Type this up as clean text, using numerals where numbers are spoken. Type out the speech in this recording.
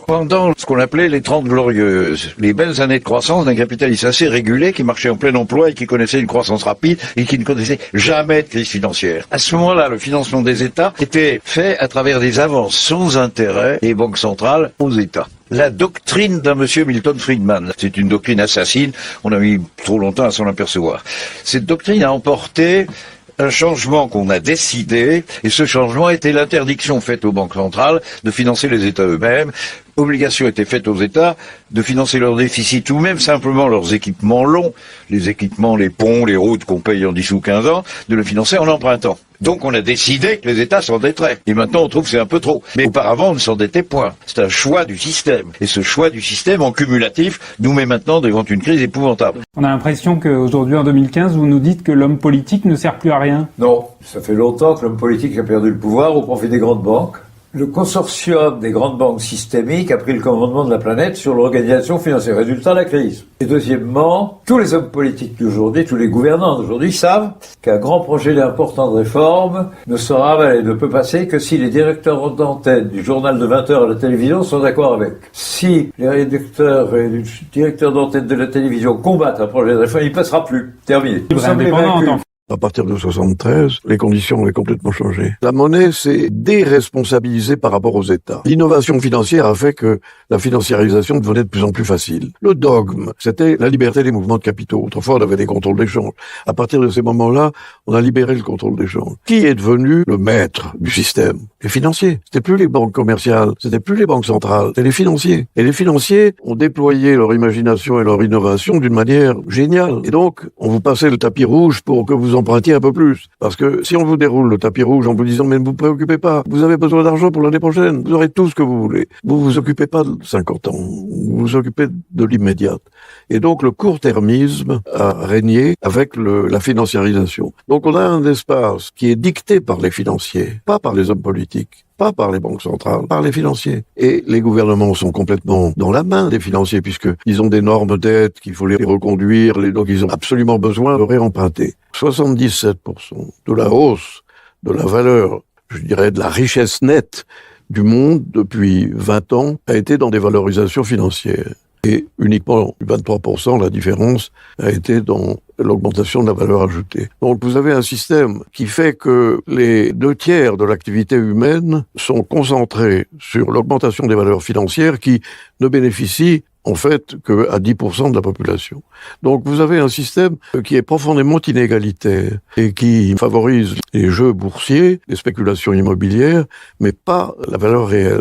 Pendant ce qu'on appelait les 30 glorieuses, les belles années de croissance d'un capitalisme assez régulé qui marchait en plein emploi et qui connaissait une croissance rapide et qui ne connaissait jamais de crise financière. À ce moment-là, le financement des États était fait à travers des avances sans intérêt des banques centrales aux États. La doctrine d'un monsieur Milton Friedman, c'est une doctrine assassine, on a mis trop longtemps à s'en apercevoir. Cette doctrine a emporté un changement qu'on a décidé, et ce changement était l'interdiction faite aux banques centrales de financer les États eux-mêmes. Obligation était faite aux États de financer leurs déficits ou même simplement leurs équipements longs, les équipements, les ponts, les routes qu'on paye en 10 ou 15 ans, de le financer en empruntant. Donc on a décidé que les États s'endetteraient. Et maintenant on trouve que c'est un peu trop. Mais auparavant on ne s'endettait point. C'est un choix du système. Et ce choix du système en cumulatif nous met maintenant devant une crise épouvantable. On a l'impression qu'aujourd'hui en 2015 vous nous dites que l'homme politique ne sert plus à rien. Non, ça fait longtemps que l'homme politique a perdu le pouvoir au profit des grandes banques. Le consortium des grandes banques systémiques a pris le commandement de la planète sur l'organisation financière. Résultat, la crise. Et deuxièmement, tous les hommes politiques d'aujourd'hui, tous les gouvernants d'aujourd'hui savent qu'un grand projet important de réforme ne sera avalé, ne peut passer que si les directeurs d'antenne du journal de 20 heures à la télévision sont d'accord avec. Si les rédacteurs et les directeurs d'antenne de la télévision combattent un projet de réforme, il ne passera plus. Terminé. Nous sommes les vaincus. À partir de 73, les conditions ont complètement changé. La monnaie s'est déresponsabilisée par rapport aux États. L'innovation financière a fait que la financiarisation devenait de plus en plus facile. Le dogme, c'était la liberté des mouvements de capitaux. Autrefois, on avait des contrôles d'échange. À partir de ces moments-là, on a libéré le contrôle d'échange. Qui est devenu le maître du système? Les financiers. C'était plus les banques commerciales, c'était plus les banques centrales, c'était les financiers. Et les financiers ont déployé leur imagination et leur innovation d'une manière géniale. Et donc, on vous passait le tapis rouge pour que vous empruntiez un peu plus. Parce que si on vous déroule le tapis rouge en vous disant mais ne vous préoccupez pas, vous avez besoin d'argent pour l'année prochaine, vous aurez tout ce que vous voulez. Vous vous occupez pas de 50 ans, vous vous occupez de l'immédiat. Et donc le court-termisme a régné avec la financiarisation. Donc on a un espace qui est dicté par les financiers, pas par les hommes politiques. Pas par les banques centrales, par les financiers. Et les gouvernements sont complètement dans la main des financiers puisqu'ils ont des normes d'aide qu'il faut les reconduire, donc ils ont absolument besoin de réemprunter. 77% de la hausse de la valeur, je dirais de la richesse nette du monde depuis 20 ans a été dans des valorisations financières. Et uniquement 23%, la différence a été dans l'augmentation de la valeur ajoutée. Donc vous avez un système qui fait que les 2/3 de l'activité humaine sont concentrés sur l'augmentation des valeurs financières qui ne bénéficient en fait qu'à 10% de la population. Donc vous avez un système qui est profondément inégalitaire et qui favorise les jeux boursiers, les spéculations immobilières, mais pas la valeur réelle.